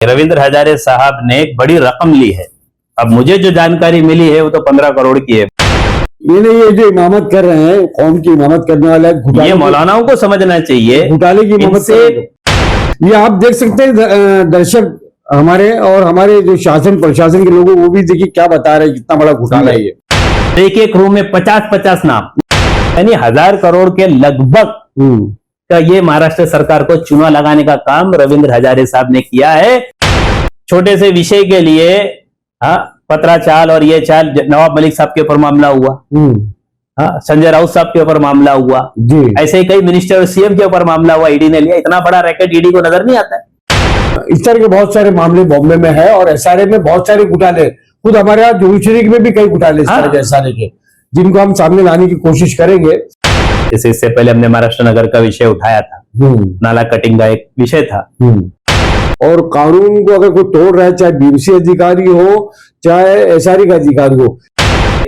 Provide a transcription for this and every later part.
रविंद्र हजारे साहब ने एक बड़ी रकम ली है। अब मुझे जो जानकारी मिली है वो तो 15 करोड़ की है। ये जो इमामत कर रहे हैं, कौम की इमामत करने वाला है, ये मौलानाओं को समझना चाहिए। घोटाले की इमामत से ये आप देख सकते हैं दर्शक हमारे और हमारे जो शासन प्रशासन के लोगों वो भी देखिए क्या बता रहे हैं, कितना बड़ा घोटाला है ये। एक रूम में 50-50 नाम, यानी 1000 करोड़ के लगभग का ये महाराष्ट्र सरकार को चूना लगाने का काम रविंद्र हजारे साहब ने किया है। छोटे से विषय के लिए पत्राचाल और ये चाल नवाब मलिक साहब के ऊपर मामला हुआ, संजय राउत साहब के ऊपर मामला हुआ जी। ऐसे ही कई मिनिस्टर और सीएम के ऊपर मामला हुआ, ईडी ने लिया। इतना बड़ा रैकेट ईडी को नजर नहीं आता है। इस तरह के बहुत सारे मामले बॉम्बे में है और एसआरए में बहुत सारे घोटाले, खुद हमारे यहाँ जुडिशरी में भी कई घोटाले इस तरह के एसआरए के, जिनको हम सामने लाने की कोशिश करेंगे। जैसे इससे पहले हमने महाराष्ट्र नगर का विषय उठाया था, नाला कटिंग का एक विषय था। और कानून को अगर कोई तोड़ रहा है, चाहे बीएमसी अधिकारी हो चाहे एसआरए का अधिकारी हो,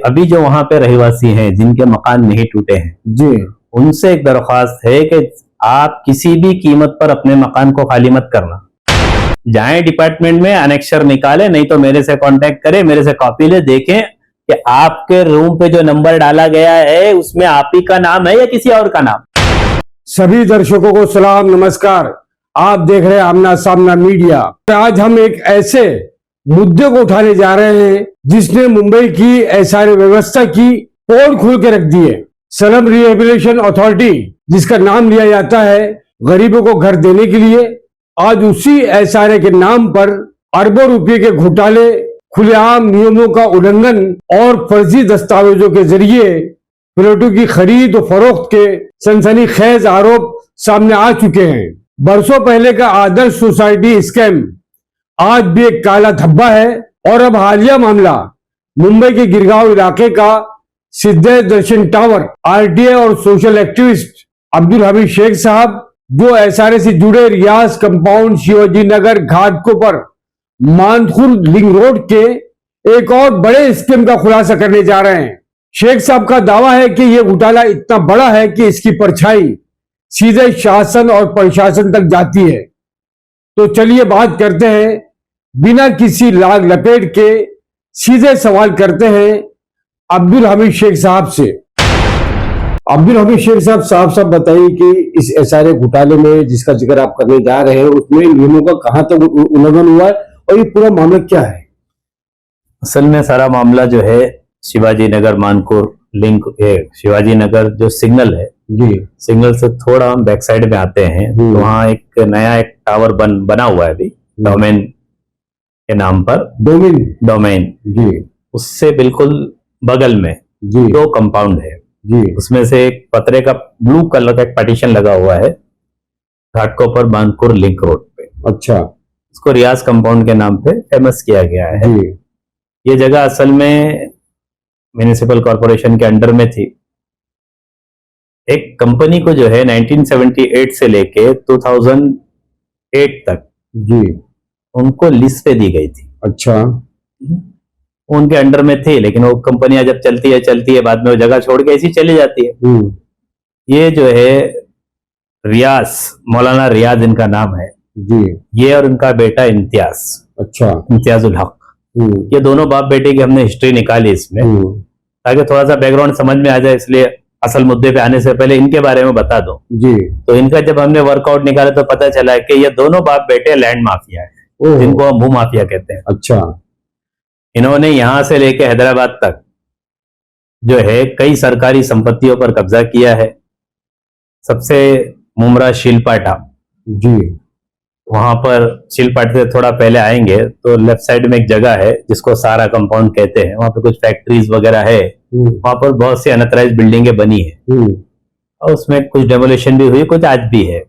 अभी जो वहां पे रहवासी हैं जिनके मकान नहीं टूटे हैं जी, उनसे एक दरख्वास्त है कि आप किसी भी कीमत पर अपने मकान को खाली मत करना। जाएं डिपार्टमेंट में अनेक्शर निकाले, नहीं तो मेरे से कांटेक्ट करें, मेरे से कॉपी ले, देखें कि आपके रूम पे जो नंबर डाला गया है उसमें आप ही का नाम है या किसी और का नाम। सभी दर्शकों को सलाम नमस्कार, आप देख रहे हैं आमना सामना मीडिया। आज हम एक ऐसे मुद्दे को उठाने जा रहे हैं जिसने मुंबई की एसआरए व्यवस्था की पोल खोल के रख दी है। स्लम रिहेबिलिटेशन अथॉरिटी, जिसका नाम लिया जाता है गरीबों को घर देने के लिए, आज उसी एसआरए के नाम पर अरबों रुपए के घोटाले, खुलेआम नियमों का उल्लंघन और फर्जी दस्तावेजों के जरिए प्लॉटों की खरीद और फरोख्त के सनसनीखेज आरोप सामने आ चुके हैं। बरसों पहले का आदर्श सोसाइटी स्कैम आज भी एक काला धब्बा है और अब हालिया मामला मुंबई के गिरगांव इलाके का सिद्धेश दर्शन टावर, आरटीआई और सोशल एक्टिविस्ट अब्दुल हमीद शेख साहब, जो एसआरए से जुड़े रियाज compound, Shivaji Nagar, Ghatkopar, मानखुर link road के एक और बड़े स्कीम का खुलासा करने जा रहे हैं। शेख साहब का दावा है कि यह घोटाला इतना बड़ा है कि इसकी परछाई सीधे शासन और प्रशासन तक जाती है। तो चलिए बात करते हैं, बिना किसी लाग लपेट के सीधे सवाल करते हैं अब्दुल हमीद शेख साहब से। अब्दुल हमीद शेख साहब, साफ बताइए कि इस एसआरए घोटाले में जिसका जिक्र आप करने जा रहे हैं उसमें नियमों का कहां तक उल्लंघन हुआ है और ये पूरा मामला क्या है? असल में सारा मामला जो है शिवाजी नगर मानकुर लिंक, शिवाजी नगर जो सिग्नल है जी, सिग्नल से थोड़ा हम बैक साइड में आते हैं तो वहाँ एक नया एक टावर बना हुआ है अभी, डोमेन के नाम पर। डोमेन जी, उससे बिल्कुल बगल में जी 2 कंपाउंड है जी, उसमें से एक पतरे का ब्लू कलर का एक पार्टीशन लगा हुआ है घाटकोपर मानकुर लिंक रोड पे। अच्छा, उसको रियाज कंपाउंड के नाम पे फेमस किया गया है जी। ये जगह असल में म्युनिसिपल कॉर्पोरेशन के अंडर में थी। एक कंपनी को जो है 1978 से लेके 2008 तक जी उनको लीज पे दी गई थी। अच्छा, उनके अंडर में थी, लेकिन वो कंपनियां जब चलती है बाद में वो जगह छोड़ के ऐसी चली जाती है। ये जो है रियाज, मौलाना रियाज इनका नाम है जी, ये और इनका बेटा इम्तियाज, अच्छा इम्तियाजुल हक, ये दोनों बाप बेटे की हमने हिस्ट्री निकाली इसमें ताकि थोड़ा सा बैकग्राउंड समझ में आ जाए, इसलिए असल मुद्दे पे आने से पहले इनके बारे में बता दो जी। तो इनका जब हमने वर्कआउट निकाला तो पता चला है कि ये दोनों बाप बेटे लैंड माफिया है, जिनको हम भू माफिया कहते हैं। अच्छा, इन्होंने यहां से लेके हैदराबाद तक जो है कई सरकारी संपत्तियों पर कब्जा किया है। सबसे मुमरा शिलपाटा जी, वहां पर शिलपाटे से थोड़ा पहले आएंगे तो लेफ्ट साइड में एक जगह है जिसको सारा कंपाउंड कहते हैं। वहां पे कुछ फैक्ट्रीज वगैरह है, वहां पर बहुत सी अनऑथराइज्ड बिल्डिंगें बनी है और उसमें कुछ डेमोलिशन भी हुई, कुछ आज भी है।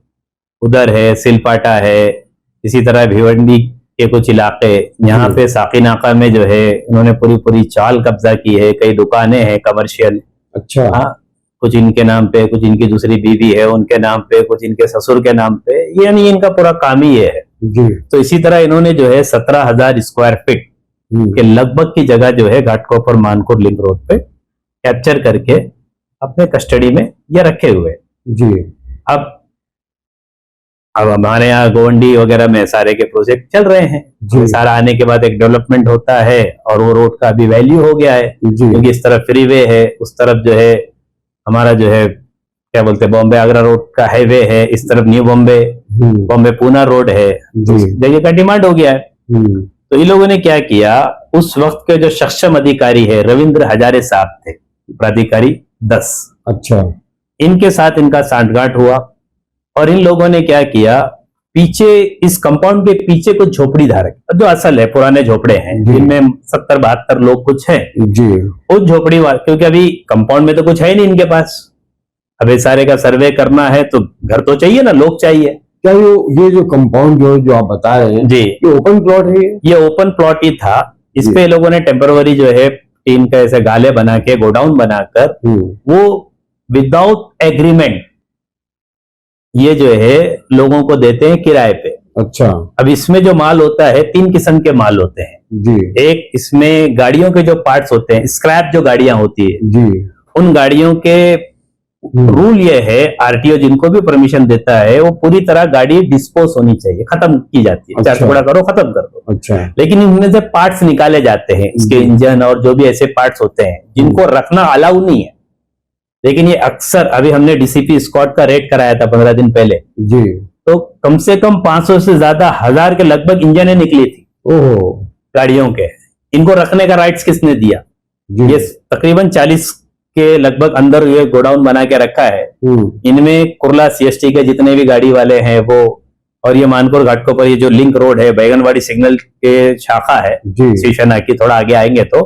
उधर है सिलपाटा है, इसी तरह भिवंडी के कुछ इलाके, यहाँ पे साकीनाका में जो है इन्होंने पूरी चाल कब्जा की है। कई दुकानें हैं कमर्शियल, अच्छा हाँ, कुछ इनके नाम पे, कुछ इनकी दूसरी बीवी है उनके नाम पे, कुछ इनके ससुर के नाम पे, यानी इनका पूरा काम ही है जी। तो इसी तरह इन्होंने जो है 17,000 स्क्वायर फीट के लगभग की जगह जो है घाटकोपर मानकुर लिंक रोड पे कैप्चर करके अपने कस्टडी में ये रखे हुए जी। अब अब हमारे यहाँ गोवंडी वगैरह में सारे के प्रोजेक्ट चल रहे हैं। जी। सारा आने के बाद एक डेवलपमेंट होता है और वो रोड का अभी वैल्यू हो गया है, जी। क्योंकि इस तरफ फ्रीवे है, उस तरफ जो है हमारा जो है क्या बोलते हैं बॉम्बे आगरा रोड का हाईवे है, इस तरफ न्यू बॉम्बे बॉम्बे पूना रोड है, जी। उस जगह का डिमांड हो गया है। तो इन लोगों ने क्या किया, उस वक्त के जो सक्षम अधिकारी है रविंद्र हजारे साहब थे, प्राधिकारी 10। अच्छा। इनके साथ इनका सांठगांठ हुआ और इन लोगों ने क्या किया, पीछे इस कंपाउंड के पीछे कुछ झोपड़ी धारक जो असल है पुराने झोपड़े हैं जिनमें 70-72 लोग कुछ हैं जी। उस झोपड़ी वाले, क्योंकि अभी कंपाउंड में तो कुछ है नहीं इनके पास, अभी सारे का सर्वे करना है तो घर तो चाहिए ना, लोग चाहिए। क्या ये जो कंपाउंड जो आप बता रहे हैं जी, ये ओपन प्लॉट है? ये ओपन प्लॉट ही था। इस पे लोगों ने टेम्परवरी जो है टीन का ऐसे गाले बना के गोडाउन बनाकर वो विदाउट एग्रीमेंट ये जो है लोगों को देते हैं किराए पे। अच्छा। अब इसमें जो माल होता है 3 किस्म के माल होते हैं जी। एक इसमें गाड़ियों के जो पार्ट्स होते हैं, स्क्रैप जो गाड़ियां होती है जी, उन गाड़ियों के रूल ये है, आरटीओ जिनको भी परमिशन देता है वो पूरी तरह गाड़ी डिस्पोज होनी चाहिए, खत्म की जाती है। अच्छा। 4 टुकड़ा करो, खत्म कर दो। अच्छा। लेकिन इनमें से पार्ट्स निकाले जाते हैं, इसके इंजन और जो भी ऐसे पार्ट्स होते हैं जिनको रखना अलाउ नहीं है। लेकिन ये अक्सर, अभी हमने डीसीपी स्कॉट का रेड कराया था 15 दिन पहले जी, तो कम से कम 500 से ज्यादा 1000 के लगभग इंजनें निकली थी ओहो, गाड़ियों के। इनको रखने का राइट्स किसने दिया? ये तकरीबन 40 के लगभग अंदर ये गोडाउन बना के रखा है। इनमें कुर्ला सीएसटी के जितने भी गाड़ी वाले हैं वो, और ये मानपुर घाटकों पर ये जो लिंक रोड है बैगनवाड़ी सिग्नल के शाखा है शिवसेना की, थोड़ा आगे आएंगे तो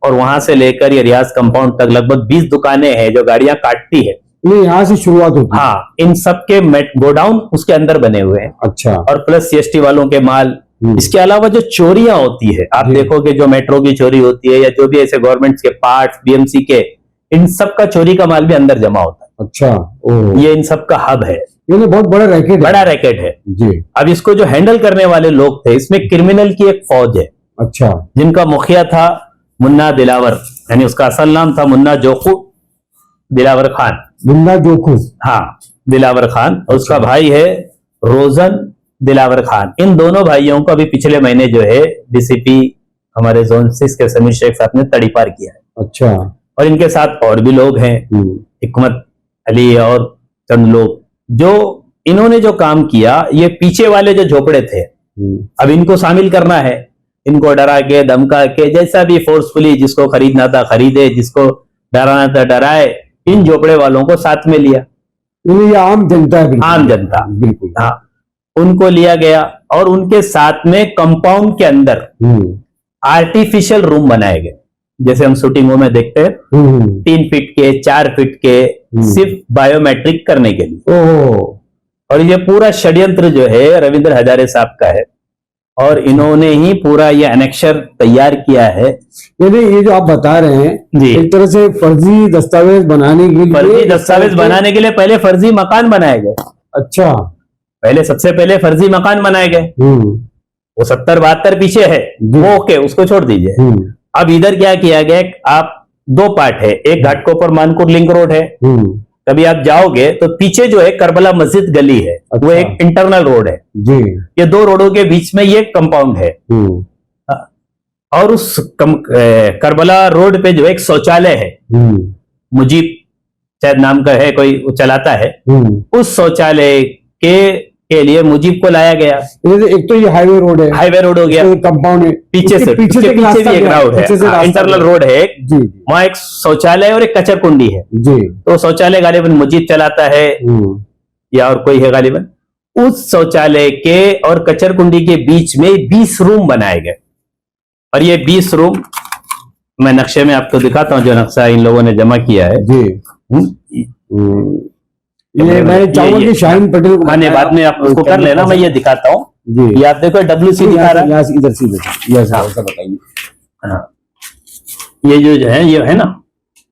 और वहां से लेकर ये रियाज कंपाउंड तक लगभग 20 दुकानें हैं जो गाड़ियां काटती है। यहाँ से शुरुआत होती है। हाँ, इन सब के गोडाउन उसके अंदर बने हुए हैं। अच्छा। और प्लस सीएसटी वालों के माल, इसके अलावा जो चोरियां होती है, आप देखोगे जो मेट्रो की चोरी होती है या जो भी ऐसे गवर्नमेंट के पार्ट्स, बीएमसी के, इन सब का चोरी का माल भी अंदर जमा होता है। अच्छा। ये इन सब का हब है, ये बहुत बड़ा रैकेट है जी। अब इसको जो हैंडल करने वाले लोग थे, इसमें क्रिमिनल की एक फौज है। अच्छा। जिनका मुखिया था मुन्ना दिलावर, यानी उसका असल नाम था मुन्ना जोखू दिलावर खान। मुन्ना जोखू, हाँ, दिलावर खान। और उसका भाई है रोजन दिलावर खान। इन दोनों भाइयों को अभी पिछले महीने जो है डीसीपी हमारे जोन 6 के समीर शेख साहब ने तड़ीपार किया है। अच्छा। और इनके साथ और भी लोग हैं, हिकमत अली और चंद लोग, जो इन्होंने जो काम किया, ये पीछे वाले जो झोपड़े थे अब इनको शामिल करना है। इनको डरा के धमका के, जैसा भी फोर्सफुली जिसको खरीदना था खरीदे, जिसको डराना था डराए, इन झोपड़े वालों को साथ में लिया। ये आम जनता है, आम जनता, बिल्कुल, हाँ, उनको लिया गया और उनके साथ में कंपाउंड के अंदर आर्टिफिशियल रूम बनाए गए, जैसे हम शूटिंगों में देखते हैं 3 फीट के 4 फीट के, सिर्फ बायोमेट्रिक करने के लिए। और ये पूरा षड्यंत्र जो है रविंद्र हजारे साहब का है और इन्होंने ही पूरा ये अनेक्शर तैयार किया है। यानी ये जो आप बता रहे हैं जी, एक तरह से फर्जी दस्तावेज बनाने के लिए, पहले फर्जी मकान बनाए गए। अच्छा। पहले सबसे पहले फर्जी मकान बनाए गए, वो 70-72 पीछे है वो, ओके, उसको छोड़ दीजिए। अब इधर क्या किया गया, आप 2 पार्ट है, एक घाटकोपर मानपुर लिंक रोड है, कभी आप जाओगे तो पीछे जो है करबला मस्जिद गली है। अच्छा। वो एक इंटरनल रोड है जी। ये 2 रोडों के बीच में ये कंपाउंड है। और उस करबला रोड पे जो एक शौचालय है, मुजीब शायद नाम का है, कोई चलाता है, उस शौचालय के लिए मुजीब को लाया गया। एक तो ये हाईवे रोड हो गया, कंपाउंड है, पीछे भी एक रोड है, इंटरनल रोड है जी। वहाँ एक शौचालय और एक कचर कुंडी है जी। तो शौचालय गालिबन मुजीब चलाता है या और कोई है गालिबन। उस शौचालय के और कचर कुंडी के बीच में 20 रूम बनाए गए। और ये 20 रूम मैं नक्शे में आपको दिखाता हूँ, जो नक्शा इन लोगों ने जमा किया है जी। ये मैं चाहूंगा कि शाहीन पटेल को बाद में आप उसको कर लेना, मैं ये दिखाता हूँ जी। ये आप देखो WC दिखा रहा है, इधर से बताइए। हाँ, ये जो है, ये है ना,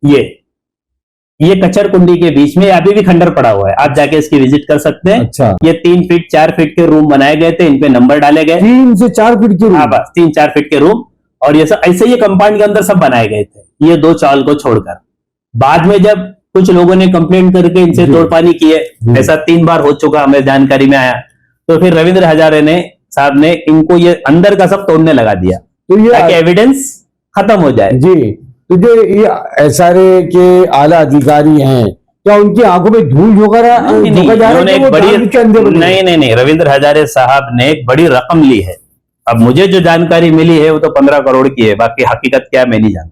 ये कचर कुंडी के बीच में अभी भी खंडर पड़ा हुआ है, आप जाके इसकी विजिट कर सकते हैं। अच्छा। ये 3 फीट 4 फीट के रूम बनाए गए थे, इन पे नंबर डाले गए। 3 से 4 फीट के रूम? हाँ, बस 3-4 फीट के रूम। और ये सब ऐसे ही कंपाउंड के अंदर सब बनाए गए थे, ये 2 चाल को छोड़कर। बाद में जब कुछ लोगों ने कंप्लेंट करके इनसे तोड़पानी की है, ऐसा 3 बार हो चुका, हमें जानकारी में आया। तो फिर रविंद्र हजारे साहब ने इनको ये अंदर का सब तोड़ने लगा दिया, तो ये ताकि एविडेंस खत्म हो जाए। जी, तो जो ये एसआरए के आला अधिकारी हैं, क्या उनकी आंखों में धूल झोंका जा रहा है? नहीं, रविंद्र हजारे साहब ने एक बड़ी रकम ली है। अब मुझे जो जानकारी मिली है वो तो 15 करोड़ की है, बाकी हकीकत क्या है मैं नहीं जानता।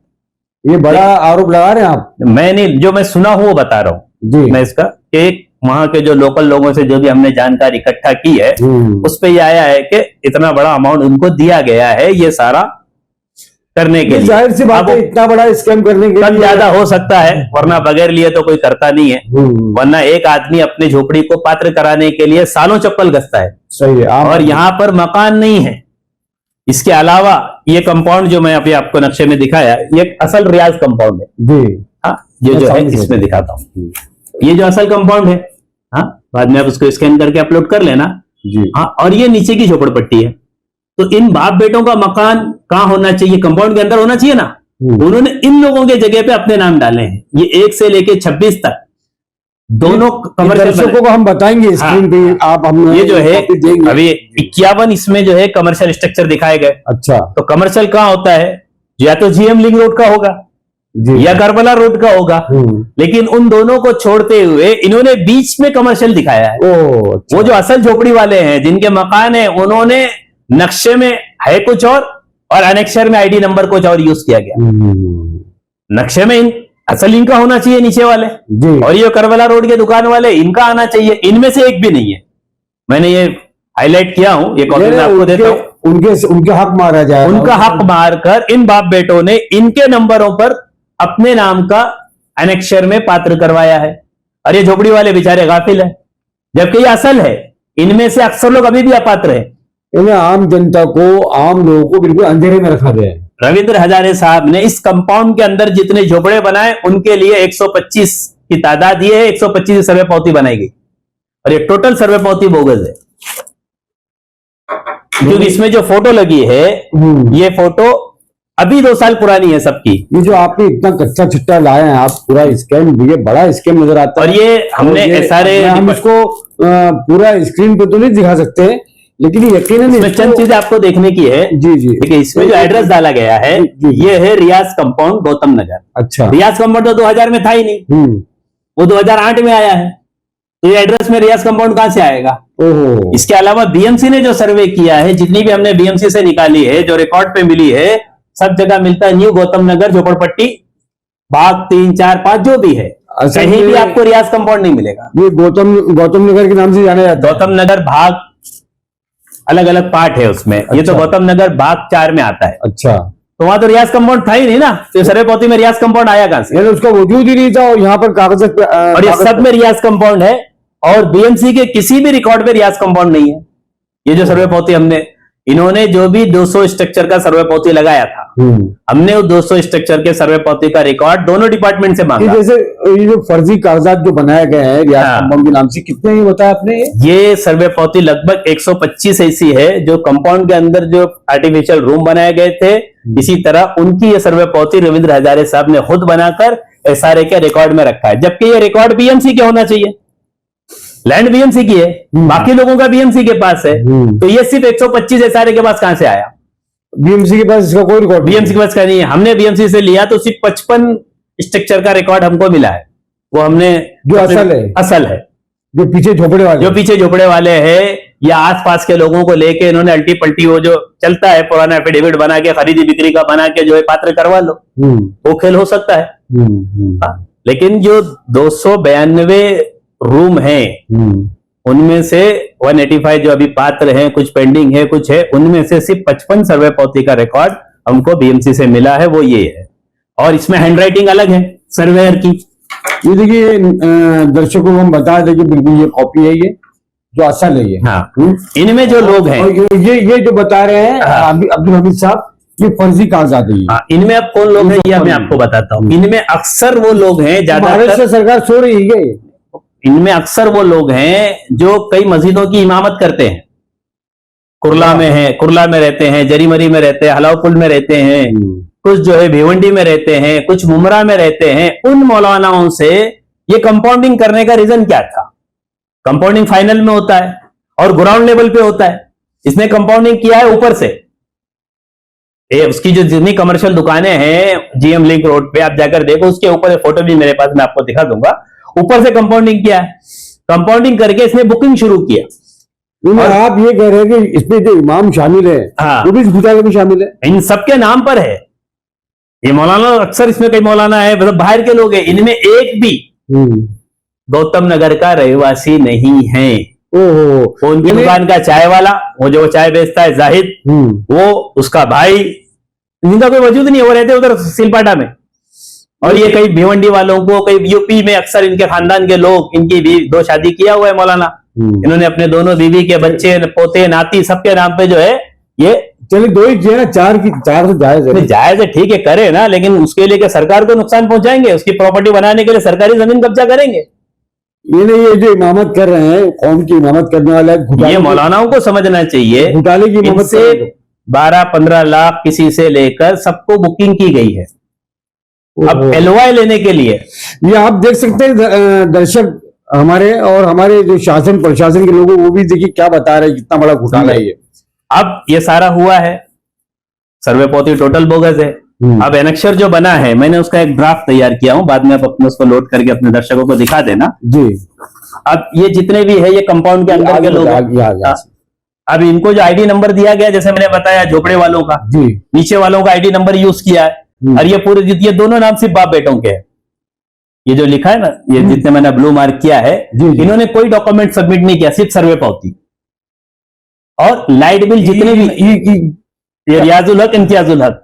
ये बड़ा आरोप लगा रहे हैं आप? मैं नहीं, जो मैं सुना हूं वो बता रहा हूँ जी। मैं इसका, एक वहां के जो लोकल लोगों से जो भी हमने जानकारी इकट्ठा की है उस पे ये आया है कि इतना बड़ा अमाउंट उनको दिया गया है ये सारा करने के लिए। जाहिर सी बात है, इतना बड़ा स्कैम करने के कम ज्यादा हो सकता है, वरना बगैर लिए तो कोई करता नहीं है। वरना एक आदमी अपने झोपड़ी को पात्र कराने के लिए सालों चप्पल घसता है। सही है। और यहाँ पर मकान नहीं है। इसके अलावा ये कंपाउंड जो मैं अभी आपको नक्शे में दिखाया, ये असल रियाज कंपाउंड है जी। हाँ, ये जो है इसमें दिखाता हूँ, ये जो असल कंपाउंड है। हाँ, बाद में आप उसको स्कैन करके अपलोड कर लेना जी। हाँ, और ये नीचे की झोपड़पट्टी है। तो इन बाप बेटों का मकान कहाँ होना चाहिए? कंपाउंड के अंदर होना चाहिए ना। उन्होंने इन लोगों के जगह पे अपने नाम डाले हैं। ये 1 से लेके 26 तक दोनों दर्शकों को हम बताएंगे स्क्रीन पे। आप हम ये जो है अभी 51 इसमें जो है कमर्शियल स्ट्रक्चर दिखाए गए। अच्छा, तो कमर्शियल कहाँ होता है? या तो जीएम लिंक रोड का होगा या करबला रोड का होगा, लेकिन उन दोनों को छोड़ते हुए इन्होंने बीच में कमर्शियल दिखाया है। अच्छा। वो जो असल झोपड़ी वाले हैं जिनके मकान है, उन्होंने नक्शे में है कुछ और अनेक्शर में आईडी नंबर कुछ और यूज किया गया। नक्शे में असल इनका होना चाहिए नीचे वाले जी। और ये करबला रोड के दुकान वाले इनका आना चाहिए। इनमें से एक भी नहीं है। मैंने ये हाईलाइट किया हूं, ये कॉपी मैं आपको देता हूं। उनके हक मारा जाए, उनका हक मारकर इन बाप बेटों ने इनके नंबरों पर अपने नाम का अनेक्शर में पात्र करवाया है। और ये झोपड़ी वाले बेचारे गाफिल है, जबकि ये असल है। इनमें से अक्सर लोग अभी भी अपात्र है। इन्हें आम जनता को, आम लोगों को बिल्कुल अंधेरे में रखा गया है। रविंद्र हजारे साहब ने इस कंपाउंड के अंदर जितने झोपड़े बनाए उनके लिए 125 की तादाद ये है, 125 सर्वे पावती बनाई गई और ये टोटल सर्वे पावती बोगस है। क्योंकि इसमें जो फोटो लगी है ये फोटो अभी 2 साल पुरानी है सबकी। ये जो आपने इतना कच्चा चिट्टा लाए हैं आप, पूरा स्कैम, ये बड़ा स्कैम नजर आता है। और ये हमने सारे, हम इसको पूरा स्क्रीन पे तो नहीं दिखा सकते, लेकिन यकीनन इसमें चंद चीजें आपको देखने की है। जी जी। देखिए इसमें जो एड्रेस डाला गया है ये है रियाज कंपाउंड गौतम नगर। अच्छा। रियाज कंपाउंड तो 2000 में था ही नहीं, वो 2008 में आया है। तो ये एड्रेस में रियाज कंपाउंड कहां से आएगा? ओहो। इसके अलावा बीएमसी ने जो सर्वे किया है, जितनी भी हमने बीएमसी से निकाली है, जो रिकॉर्ड पे मिली है, सब जगह मिलता है न्यू गौतम नगर झोपड़पट्टी भाग 3, 4, 5 जो भी है, कहीं भी आपको रियाज कंपाउंड नहीं मिलेगा। ये गौतम नगर के नाम से जाना जाता है। गौतम नगर भाग अलग अलग पार्ट है उसमें। अच्छा। ये तो गौतम नगर भाग 4 में आता है। अच्छा। तो वहां तो रियाज कंपाउंड था ही नहीं ना, तो सर्वे पावती में रियाज कंपाउंड आया कहां से? उसका वजूद ही नहीं था। और यहाँ पर कागज और ये सब में रियाज कंपाउंड है और बीएमसी के किसी भी रिकॉर्ड में रियाज कंपाउंड नहीं है। ये जो सर्वे पावती हमने, इन्होंने जो भी 200 स्ट्रक्चर का सर्वे पावती लगाया था, हमने वो 200 स्ट्रक्चर के सर्वे पावती का रिकॉर्ड दोनों डिपार्टमेंट से मांगा। जैसे ये जो फर्जी कागजात जो बनाए गए हैं रियाज कंपाउंड के नाम से, कितने ही बताया आपने? ये सर्वे पावती लगभग 125 ऐसी है जो कंपाउंड के अंदर जो आर्टिफिशियल रूम बनाए गए थे, इसी तरह उनकी ये सर्वे पावती रविंद्र हजारे साहब ने खुद बनाकर एसआरए के रिकॉर्ड में रखा है। जबकि ये रिकॉर्ड बीएमसी के होना चाहिए, लैंड बीएमसी की है, बाकी लोगों का बीएमसी के पास है। तो ये सिर्फ 125 एसआरए के पास कहां से आया? बीएमसी के पास इसका कोई रिकॉर्ड, बीएमसी के पास का नहीं है। हमने बीएमसी से लिया तो सिर्फ 55 स्ट्रक्चर का रिकॉर्ड हमको मिला है। वो हमने जो असल है जो पीछे झोपड़े वाले हैं या आसपास के लोगों को लेके इन्होंने अल्टी पल्टी वो जो चलता है पुराना एफिडेविट बना के, खरीदी बिक्री का बना के जो है पात्र करवा लो, वो खेल हो सकता है। लेकिन जो 292 रूम है उनमें से 185 जो अभी पात्र हैं, कुछ पेंडिंग है, कुछ है, उनमें से सिर्फ 55 सर्वे पावती का रिकॉर्ड हमको बीएमसी से मिला है, वो ये है। और इसमें हैंडराइटिंग अलग है सर्वेयर की। ये देखिए दर्शकों को हम बता दें कि बिल्कुल ये कॉपी है, ये जो असल है ये। हाँ। इनमें जो लोग हैं, ये जो बता रहे हैं अब्दुल हमीद साहब, ये फर्जी कागजात है। हाँ, इनमें अब कौन लोग हैं ये मैं आपको बताता हूँ। इनमें अक्सर वो लोग हैं, महाराष्ट्र सरकार सो रही है, इनमें अक्सर वो लोग हैं जो कई मस्जिदों की इमामत करते हैं। कुर्ला में है, कुर्ला में रहते हैं, जरीमरी में रहते हैं, हलावपुल में रहते हैं, कुछ जो है भिवंडी में रहते हैं, कुछ मुमरा में रहते हैं। उन मौलानाओं से ये कंपाउंडिंग करने का रीजन क्या था? कंपाउंडिंग फाइनल में होता है और ग्राउंड लेवल पे होता है। इसने कंपाउंडिंग किया है ऊपर से। उसकी जो जितनी कमर्शियल दुकानें हैं जीएम लिंक रोड पे, आप जाकर देखो, उसके ऊपर फोटो भी मेरे पास, मैं आपको दिखा दूंगा। ऊपर से कंपाउंडिंग किया है, कंपाउंडिंग करके इसने बुकिंग शुरू किया। और आप ये कह रहे हैं कि इसमें जो इमाम शामिल है, हाँ, वो भी इस घोटाले में शामिल है। इन सबके नाम पर है ये मौलाना। अक्सर इसमें कई मौलाना है, मतलब बाहर के लोग हैं, इनमें एक भी गौतम नगर का रहवासी नहीं है। ओहो, उनकी दुकान का चाय वाला, वो जो चाय बेचता है जाहिद, वो उसका भाई, इनका कोई वजूद नहीं है, वो रहते उधर सिलपाटा में। और ये कई भिवंडी वालों को, कई यूपी में अक्सर इनके खानदान के लोग, इनकी भी 2 शादी किया हुआ है मौलाना। इन्होंने अपने दोनों बीवी के बच्चे, पोते, नाती, सबके नाम पे जो है ये। चलिए 2 ही किया ना, 4 तो जायज है। जायज है, ठीक है, करे ना, लेकिन उसके लिए क्या सरकार को नुकसान पहुंचाएंगे? उसकी प्रॉपर्टी बनाने के लिए सरकारी जमीन कब्जा करेंगे? ये जो इमामत कर रहे हैं, कौम की इमामत करने वाला है, ये मौलानाओं को समझना चाहिए। घोटाले की इमामत से 12-15 लाख किसी से लेकर सबको बुकिंग की गई है। अब एलओआई लेने के लिए ये आप देख सकते हैं दर्शक हमारे, और हमारे जो शासन प्रशासन के लोगों, वो भी देखिए क्या बता रहे हैं, कितना बड़ा घोटाला है ये। अब ये सारा हुआ है, सर्वे पोथी टोटल बोगस है। अब एनेक्शर जो बना है, मैंने उसका एक ड्राफ्ट तैयार किया हूं, बाद में आप अपने उसको लोड करके अपने दर्शकों को दिखा देना जी। अब ये जितने भी है, ये कंपाउंड के अंदर के लोग, अब इनको जो आईडी नंबर दिया गया, जैसे मैंने बताया झोपड़े वालों का जी, नीचे वालों का आईडी नंबर यूज किया है। और ये पूरे, ये दोनों नाम सिर्फ बाप बेटों के हैं। ये जो लिखा है ना, ये जितने मैंने ब्लू मार्क किया है, इन्होंने कोई डॉक्यूमेंट सबमिट नहीं किया, सिर्फ सर्वे पावती और लाइट बिल जितने भी। ये रियाजुल हक, इम्तियाजुल हक।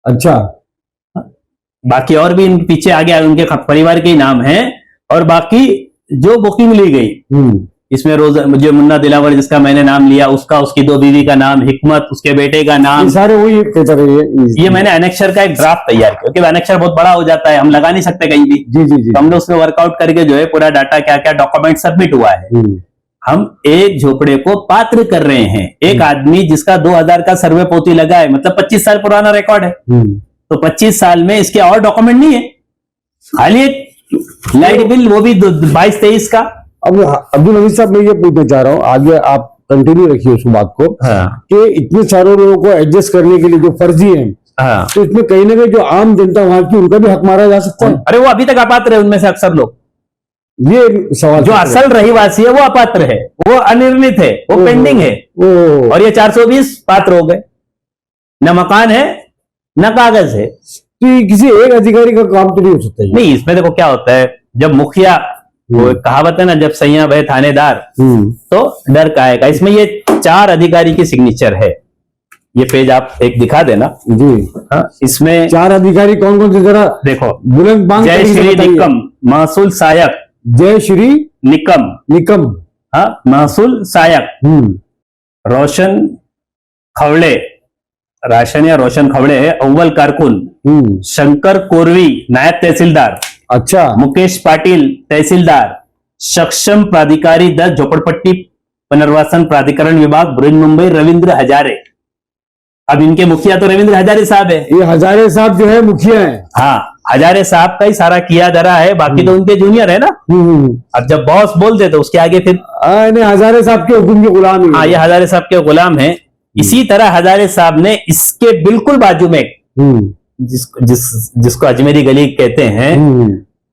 अच्छा, बाकी और भी इन पीछे आ गया, उनके परिवार के ही नाम हैं। और बाकी जो बुकिंग ली गई, इसमें रोजा, मुझे मुन्ना दिलावर जिसका मैंने नाम लिया, उसका, उसकी 2 बीवी का नाम, हिकमत उसके बेटे का नाम, सारे वही पेपर है। ये मैंने एनेक्शर का एक ड्राफ्ट तैयार किया, क्योंकि एनेक्शर बहुत बड़ा हो जाता है, हम लगा नहीं सकते कहीं भी। जी जी जी। हमने उसमें वर्कआउट करके जो है पूरा डाटा, क्या क्या डॉक्यूमेंट सबमिट हुआ है। हम एक झोपड़े को पात्र कर रहे हैं। एक आदमी जिसका 2000 का सर्वे पोथी लगा है, मतलब 25 साल पुराना रिकॉर्ड है, तो 25 साल में इसके और डॉक्यूमेंट नहीं है, खाली एक लाइट बिल, वो भी 22-23 का। अब अब्दुल हमीद साहब, मैं ये पूछना चाह रहा हूँ, आगे आप कंटिन्यू रखिए उस बात को। हाँ। कि इतने सारे लोगों को एडजस्ट करने के लिए जो फर्जी है, हाँ, तो इसमें कहीं ना कहीं जो आम जनता वहां की, उनका भी हक मारा जा सकता है। अरे वो अभी तक अपात्र है, उनमें से अक्सर लोग। ये सवाल, जो असल रहीवासी है वो अपात्र है, वो अनिर्णित है, वो पेंडिंग है। और ये 420 पात्र हो गए, न मकान है न कागज है। तो ये किसी एक अधिकारी का काम तो नहीं हो सकता? नहीं, इसमें देखो क्या होता है, जब मुखिया, वो कहावत है ना, जब सैया भय थानेदार, तो डर काहेगा। इसमें ये 4 अधिकारी की सिग्नेचर है। ये पेज आप एक दिखा देना जी। हाँ, इसमें 4 अधिकारी कौन कौन से, जरा देखो। बुलंद जय श्री निकम महसूल सहायक, जय श्री निकम, हाँ, महसूल सहायक। रोशन खवड़े, राशन या रोशन खवड़े है अव्वल कारकुन। शंकर कोरवी नायब तहसीलदार। अच्छा। मुकेश पाटिल तहसीलदार। सक्षम प्राधिकारी 10 झोपड़पट्टी पुनर्वासन प्राधिकरण विभाग, बुरज मुंबई, रविंद्र हजारे। अब इनके मुखिया तो रविंद्र हजारे साहब है। ये हजारे साहब जो है मुखिया है। हाँ, हजारे साहब का ही सारा किया जा रहा है, बाकी तो उनके जूनियर है ना। अब जब बॉस बोल दे तो उसके आगे फिर हजारे साहब के हुक्म के गुलाम है। हाँ, ये हजारे साहब के गुलाम है। इसी तरह हजारे साहब ने इसके बिल्कुल बाजू में जिसको अजमेरी गली कहते हैं,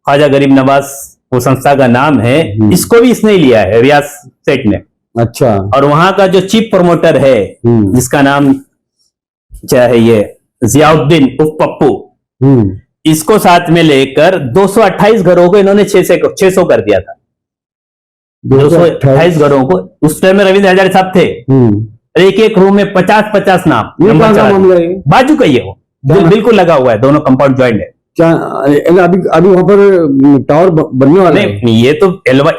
ख्वाजा गरीब नवाज वो संस्था का नाम है, इसको भी इसने लिया है, रियाज सेठ ने। अच्छा। और वहां का जो चीफ प्रमोटर है, जिसका नाम चाहे ये जियाउद्दीन उर्फ पप्पू, इसको साथ में लेकर 228 घरों को इन्होंने 600 कर दिया था। 228 घरों को। उस टाइम में रविंद्र हजारे साहब थे। एक एक रूम में 50-50 नाम। बाजू का ये हो बिल्कुल लगा हुआ है, दोनों कंपाउंड ज्वाइंट है। क्या अभी वहां पर टावर बनने वाला है? ये तो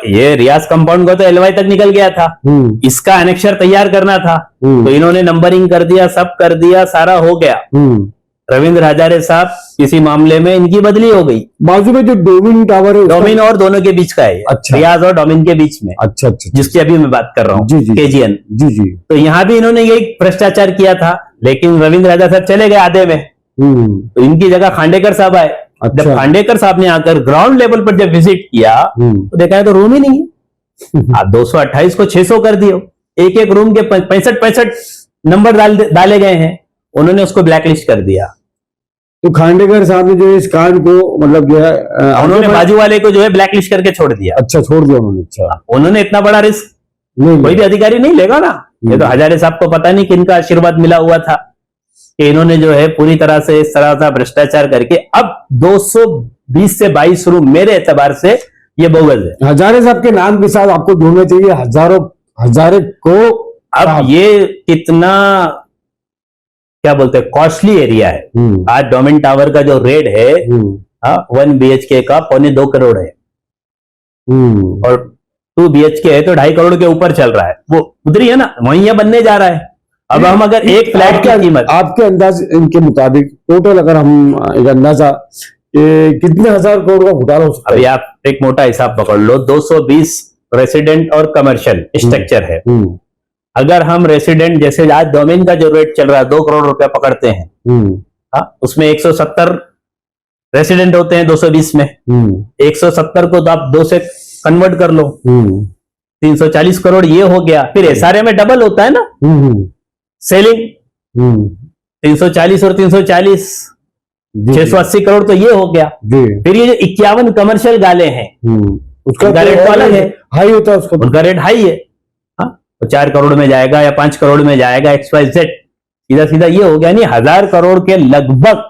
ये रियाज कंपाउंड का तो एलवाई तक निकल गया था, इसका एनेक्शर तैयार करना था, तो इन्होंने नंबरिंग कर दिया, सब कर दिया, सारा हो गया। रविंद्र हजारे साहब किसी मामले में इनकी बदली हो गई। बाजू में जो डोमिन टावर है, डोमिन और दोनों के बीच का है। अच्छा। रियाज और डोमिन के बीच में। अच्छा, जिसकी अभी मैं बात कर रहा हूँ, केजीएन। जी। तो यहाँ भी इन्होंने यही भ्रष्टाचार किया था, लेकिन रविंद्र हजारे साहब चले गए आधे में, तो इनकी जगह खांडेकर साहब आए। अच्छा। जब खांडेकर साहब ने आकर ग्राउंड लेवल पर जब विजिट किया तो देखा है तो रूम ही नहीं है। आप 228 को 600 कर दियो, एक एक रूम के 65 नंबर डाले गए हैं, उन्होंने उसको ब्लैकलिस्ट कर दिया। तो खांडेकर साहब ने जो है इस कांड को मतलब जो है उन्होंने बाजू वाले को जो है ब्लैकलिस्ट करके छोड़ दिया। अच्छा, छोड़ दिया उन्होंने। अच्छा, उन्होंने इतना बड़ा रिस्क नहीं कोई भी अधिकारी नहीं लेगा ना। ये तो हजारे साहब को पता नहीं किनका आशीर्वाद मिला हुआ था कि इन्होंने जो है पूरी तरह से इस तरह का भ्रष्टाचार करके अब 220 से 22 रूम मेरे एतबार से ये बोगस है। हजारे साहब के नाम के साथ आपको जोड़ना चाहिए हजारे को। अब ये कितना क्या बोलते हैं कॉस्टली एरिया है। आज डोमेन टावर का जो रेट है 1 BHK का 2.25 करोड़ है और 2 BHK है तो 2.5 करोड़ के ऊपर चल रहा है। वो उधर ही है ना, वहीं ये बनने जा रहा है। अब हम अगर एक फ्लैट की कीमत आपके अंदाज इनके मुताबिक टोटल अगर हम एक अंदाजा कितने हजार करोड़ का घोटाला हो सकता है? अभी आप एक मोटा हिसाब पकड़ लो, 220 रेसिडेंट और कमर्शियल स्ट्रक्चर है। अगर हम रेसिडेंट जैसे आज डोमेन का जो रेट चल रहा है 2 करोड़ रुपया पकड़ते हैं, उसमें 170 रेसिडेंट होते हैं 220 में। 170 को तो आप 2 से कन्वर्ट कर लो, 340 करोड़ ये हो गया। फिर एसआरए में डबल होता है ना सेलिंग, 340 और 340 680 करोड़ तो ये हो गया। फिर ये जो 51 कमर्शियल गाले हैं उसका रेट तो अलग है, हाई होता है उसका, उनका रेट हाई है। तो 4 करोड़ में जाएगा या 5 करोड़ में जाएगा, XYZ सीधा सीधा ये हो गया। नहीं, 1000 करोड़ के लगभग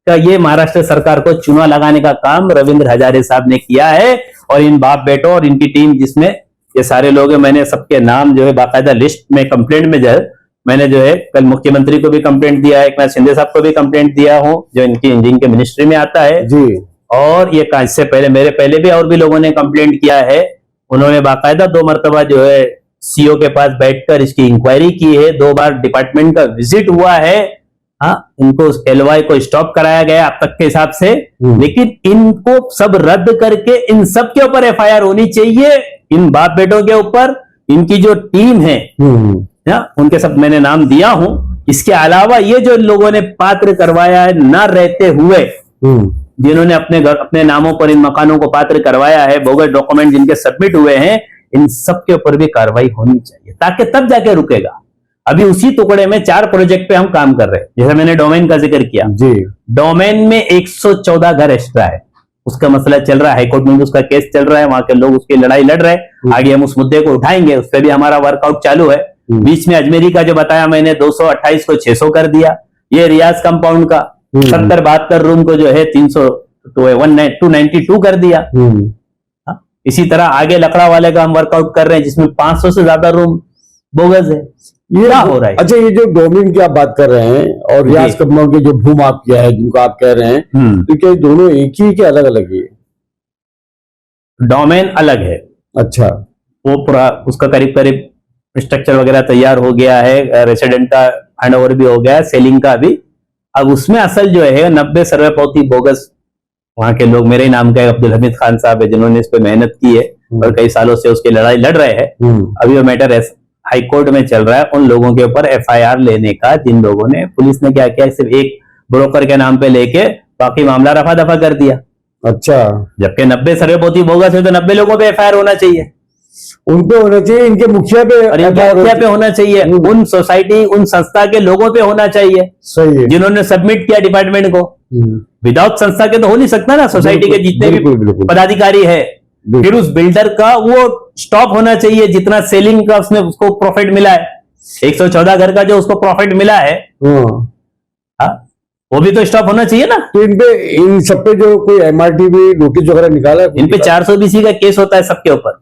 का ये महाराष्ट्र सरकार को चूना लगाने का काम रविंद्र हजारे साहब ने किया है। और इन बाप बेटों और इनकी टीम जिसमें ये सारे लोग हैं, मैंने सबके नाम जो है बाकायदा लिस्ट में कंप्लेंट में जो है मैंने जो है कल मुख्यमंत्री को भी कंप्लेंट दिया है, एक मैं शिंदे साहब को भी कंप्लेंट दिया हूं जो इनकी इंजीनियरिंग के मिनिस्ट्री में आता है जी। और ये इससे पहले मेरे पहले भी और भी लोगों ने कंप्लेंट किया है। उन्होंने बाकायदा 2 मरतबा जो है सीओ के पास बैठकर इसकी इंक्वायरी की है, 2 बार डिपार्टमेंट का विजिट हुआ है। इनको LOI को स्टॉप कराया गया अब तक के हिसाब से, लेकिन इनको सब रद्द करके इन सब के ऊपर FIR होनी चाहिए, इन बाप बेटों के ऊपर। इनकी जो टीम है उनके सब मैंने नाम दिया हूं। इसके अलावा ये जो लोगों ने पात्र करवाया है ना रहते हुए, जिन्होंने अपने नामों पर इन मकानों को पात्र करवाया है, बोगस डॉक्यूमेंट जिनके सबमिट हुए हैं, इन सब के ऊपर भी कार्रवाई होनी चाहिए ताकि तब जाके रुकेगा। अभी उसी टुकड़े में 4 प्रोजेक्ट पे हम काम कर रहे हैं। जैसे मैंने डोमेन का जिक्र किया जी, डोमेन में 114 घर एक्स्ट्रा है, उसका मसला चल रहा है, हाईकोर्ट में भी उसका केस चल रहा है, वहां के लोग उसकी लड़ाई लड़ रहे हैं। आगे हम उस मुद्दे को उठाएंगे, उस पर भी हमारा वर्कआउट चालू है। बीच में अजमेरी का जो बताया मैंने 228 को 600 कर दिया। ये रियाज कंपाउंड का 70-72 रूम को जो है 292 कर दिया। इसी तरह आगे लकड़ा वाले का हम वर्कआउट कर रहे हैं जिसमें 500 से ज्यादा रूम बोगस है। ये क्या हो रहा है? अच्छा, ये जो डोमेन की आप बात कर रहे हैं और रियाज कंपाउंड के जो भू माफिया है जिनको आप कह रहे हैं, तो क्या दोनों एक ही के अलग अलग है? डोमेन अलग है। अच्छा, वो पूरा उसका करीब करीब स्ट्रक्चर वगैरह तैयार हो गया है, रेसिडेंट का हैंडओवर भी हो गया है, सेलिंग का भी। अब उसमें असल जो है 90 सर्वे पावती बोगस, वहां के लोग मेरे ही नाम का अब्दुल हमीद खान साहब है जिन्होंने इस पे मेहनत की है और कई सालों से उसकी लड़ाई लड़ रहे हैं। अभी वो मैटर हाई कोर्ट में चल रहा है उन लोगों के ऊपर FIR लेने का जिन लोगों ने, पुलिस ने क्या किया, सिर्फ एक ब्रोकर के नाम पे लेके बाकी मामला रफा दफा कर दिया। अच्छा, जबकि 90 सर्वे पोती बोगस है तो 90 लोगों पे FIR होना चाहिए, उन पे होना चाहिए, इनके मुखिया पे और इनके मुखिया पे होना चाहिए, उन सोसाइटी उन संस्था के लोगों पे होना चाहिए। सही है, जिन्होंने सबमिट किया डिपार्टमेंट को। विदाउट संस्था के तो हो नहीं सकता ना, सोसाइटी के जितने भी पदाधिकारी है। फिर उस बिल्डर का वो स्टॉप होना चाहिए जितना सेलिंग का उसने उसको प्रॉफिट मिला है। 114 घर का जो उसको प्रॉफिट मिला है वो भी तो स्टॉप होना चाहिए ना। तो इन सब पे जो कोई MRT भी नोटिस वगैरह निकाला है? इन पे 420 का केस होता है सबके ऊपर।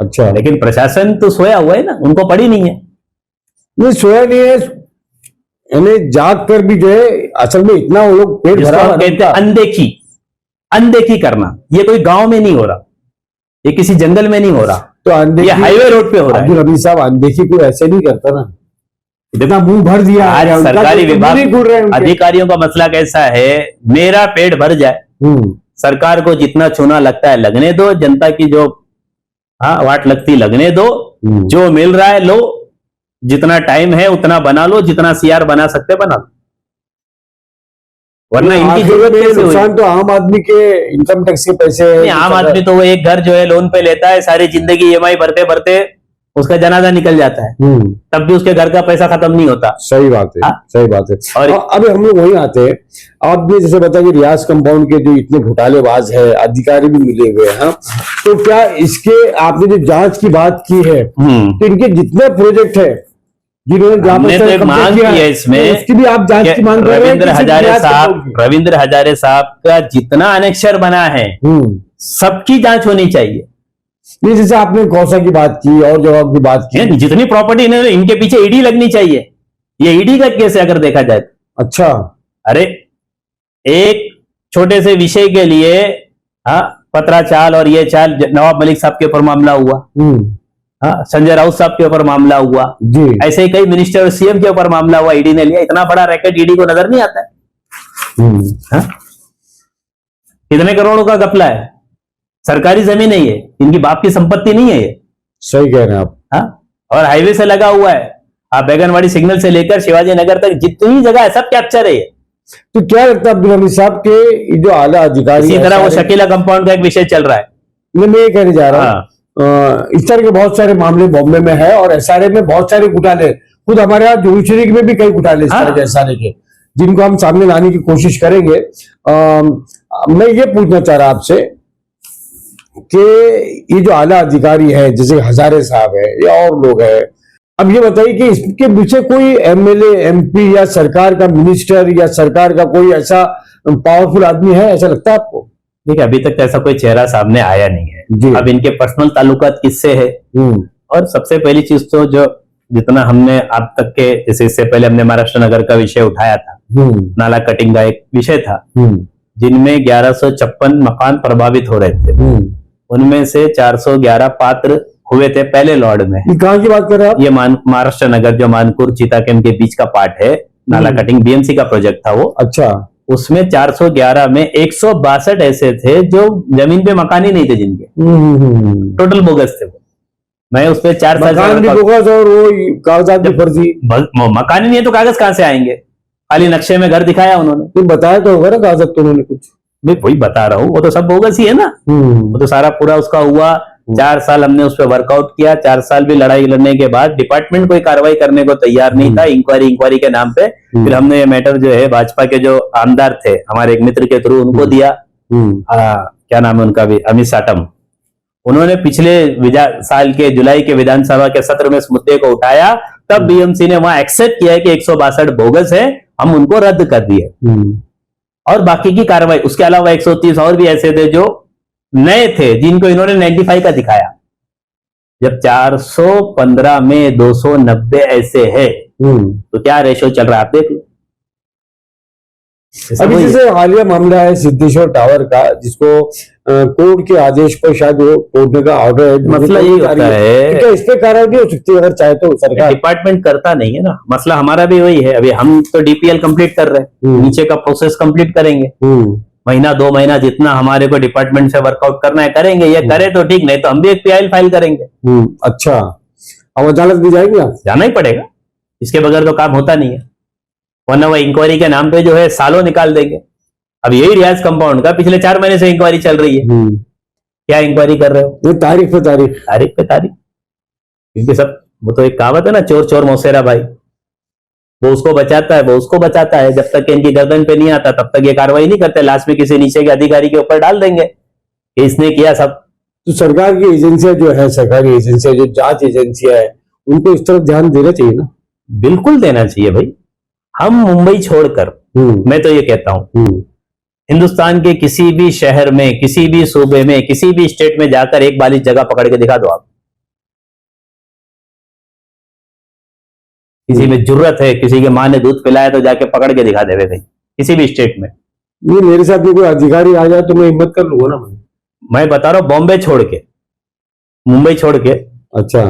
अच्छा, लेकिन प्रशासन तो सोया हुआ है ना, उनको पड़ी नहीं है। नहीं सोया नहीं है, यानी जाग कर भी जो है असल में इतना वो लोग पेट भरा कहते हैं अनदेखी करना। ये कोई गांव में नहीं हो रहा, ये किसी जंगल में नहीं हो रहा, तो ये हाईवे रोड पे हो रहा है। अब्दुल हमीद साहब अनदेखी कोई ऐसे नहीं करता ना, इतना मुंह भर दिया। आज सरकारी विभाग अधिकारियों का मसला कैसा है, मेरा पेट भर जाए, सरकार को जितना चूना लगता है लगने दो, जनता की जो वाट लगती लगने दो, जो मिल रहा है लो, जितना टाइम है उतना बना लो, जितना CR बना सकते बना लो। वरना इनकी आखिर जरूरत में कैसे हुई? नुकसान तो आम आदमी के इनकम टैक्स के पैसे है। नहीं, आम आदमी तो वो एक घर जो है लोन पे लेता है, सारी जिंदगी ईएमआई भरते भरते उसका जनाजा निकल जाता है, तब भी उसके घर का पैसा खत्म नहीं होता। सही बात है, हाँ? सही बात है। और अभी हम लोग वहीं आते हैं। आपने जैसे बताया कि रियाज कंपाउंड के जो इतने घोटालेबाज है, अधिकारी भी मिले हुए हैं, तो क्या इसके आपने जो जांच की बात की है, तो इनके जितने प्रोजेक्ट है जिन्होंने जहाँ पर हमने तो एक कब्जा मांग किया की है इसमें, तो उसकी भी आप जांच की मांग कर रहे हैं रविंद्र कि सिर्फ हजारे रियाज साहब, कंपाउंड की? रविंद्र हजारे साहब का जितना अनेक्षर बना है सबकी जांच होनी चाहिए। नहीं, जैसे आपने कौसा की बात की और जवाब की बात की। जितनी प्रॉपर्टी इन्होंने, इनके पीछे ईडी लगनी चाहिए। ये ईडी का केस है अगर देखा जाए तो। अच्छा, अरे एक छोटे से विषय के लिए हाँ, पत्राचाल और ये चाल नवाब मलिक साहब के ऊपर मामला हुआ, हाँ, संजय राउत साहब के ऊपर मामला हुआ जी। ऐसे ही कई मिनिस्टर और सीएम के ऊपर मामला हुआ, ईडी ने लिया। इतना बड़ा रैकेट ईडी को नजर नहीं आता है। हाँ? कितने करोड़ों का घपला है, सरकारी जमीन है ये, इनकी बाप की संपत्ति नहीं है ये। सही कह रहे हैं आप। हाँ? और हाईवे से लगा हुआ है, आप बैगनवाड़ी सिग्नल से लेकर शिवाजी नगर तक जितनी जगह है सब कैप्चर है ये। तो क्या लगता है अब्दुल हमीद साहब के ये जो आला अधिकारी, इसी तरह वो शकीला कंपाउंड का एक विषय चल रहा है। मैं ये कहने जा रहा हूँ, इस तरह के बहुत सारे मामले बॉम्बे में है और एसआरए में बहुत सारे घोटाले, खुद हमारे यहाँ जुडिशरी में भी कई घोटाले इस तरह के एसआरए के, जिनको हम सामने लाने की कोशिश करेंगे। मैं ये पूछना चाह रहा आपसे कि ये जो आला अधिकारी है जैसे हजारे साहब है या और लोग हैं, अब ये बताइए कि इसके पीछे कोई एमएलए, एमपी या सरकार का मिनिस्टर या सरकार का कोई ऐसा पावरफुल आदमी है, ऐसा लगता है आपको? देखिए, अभी तक ऐसा कोई चेहरा सामने आया नहीं है। अब इनके पर्सनल ताल्लुकात किससे है, और सबसे पहली चीज तो जो जितना हमने आप तक के, जैसे इससे पहले हमने महाराष्ट्र नगर का विषय उठाया था, नाला कटिंग का एक विषय था, जिनमें 1156 मकान प्रभावित हो रहे थे, उनमें से 411 पात्र हुए थे पहले लॉर्ड में। कहाँ की बात कर रहे हैं आप? ये महाराष्ट्र नगर जो मानपुर चीताकेम के बीच का पार्ट है, नाला कटिंग बीएमसी का प्रोजेक्ट था वो। अच्छा, उसमें 411 में 162 ऐसे थे जो जमीन पे मकान ही नहीं थे, जिनके टोटल बोगस थे वो। मैं उस पर 4 साल मकान भी बोगस और वो कागजात भी फर्जी। मकान ही नहीं है तो कागज कहां से आएंगे? खाली नक्शे में घर दिखाया उन्होंने, तो बताया तो होगा ना कागजात तो उन्होंने कुछ। वही बता रहा हूँ, वो तो सब बोगस ही है ना। वो तो सारा पूरा उसका हुआ। 4 साल हमने उस पर वर्कआउट किया, 4 साल भी लड़ाई लड़ने के बाद डिपार्टमेंट कोई कार्रवाई करने को तैयार नहीं था, इंक्वायरी के नाम पे। फिर हमने ये मैटर जो है भाजपा के जो आमदार थे हमारे एक मित्र के थ्रू उनको दिया, क्या नाम है उनका भी, अमित साटम। उन्होंने पिछले साल के जुलाई के विधानसभा के सत्र में इस मुद्दे को उठाया, तब बीएमसी ने वहां एक्सेप्ट किया है कि 162 बोगस है, हम उनको रद्द कर दिए और बाकी की कार्रवाई। उसके अलावा 130 और भी ऐसे थे जो नए थे, जिनको इन्होंने 95 का दिखाया। जब 415 में 290 ऐसे है तो क्या रेशो चल रहा है आप देख लो। अभी जैसे हालिया मामला है सिद्धेश्वर टावर का, जिसको कोर्ट के आदेश पर शायद वो तोड़ने का ऑर्डर है, मसला ये होता है क्या इस पे कार्रवाई भी हो सकती है अगर चाहे तो सरकार? डिपार्टमेंट करता नहीं है ना, मसला हमारा भी वही है। अभी हम तो डीपीएल कंप्लीट कर रहे हैं, नीचे का प्रोसेस कंप्लीट करेंगे, महीना 2 महीना जितना हमारे को डिपार्टमेंट से वर्कआउट करना है करेंगे। ये करे तो ठीक, नहीं तो हम भी एक पीआई फाइल करेंगे। अच्छा, अब अदालत भी जाएंगे आप? जाना ही पड़ेगा, इसके बगैर तो काम होता नहीं है, वरना वो इंक्वायरी के नाम पे जो है सालों निकाल देंगे। अब यही रियाज कंपाउंड का पिछले 4 महीने से इंक्वायरी चल रही है। क्या इंक्वायरी कर रहे हो? ये तारीख पे तारीख, तारीख पे तारीख, क्योंकि सब वो तो एक कहावत है ना, चोर चोर मौसेरा भाई, वो उसको बचाता है, वो उसको बचाता है। जब तक इनकी गर्दन पे नहीं आता तब तक ये कार्रवाई नहीं करते, लास्ट में किसी नीचे के अधिकारी के ऊपर डाल देंगे कि इसने किया सब। तो सरकार की एजेंसियां जो है, सरकारी एजेंसियां जो जांच एजेंसियां है, उनको इस तरफ ध्यान देना चाहिए ना? बिल्कुल देना चाहिए भाई। हम मुंबई छोड़कर, मैं तो ये कहता हूं, हिंदुस्तान के किसी भी शहर में, किसी भी सूबे में, किसी भी स्टेट में जाकर एक बालिश जगह पकड़ के दिखा दो आप। किसी में जरूरत है, किसी के मां ने दूध पिलाया तो जाके पकड़ के दिखा देवे भाई, किसी भी स्टेट में। ये मेरे साथ भी कोई अधिकारी आ जाए तो मैं हिम्मत कर लूंगा ना। मैं बता रहा हूं, बॉम्बे छोड़ के, मुंबई छोड़ के। अच्छा,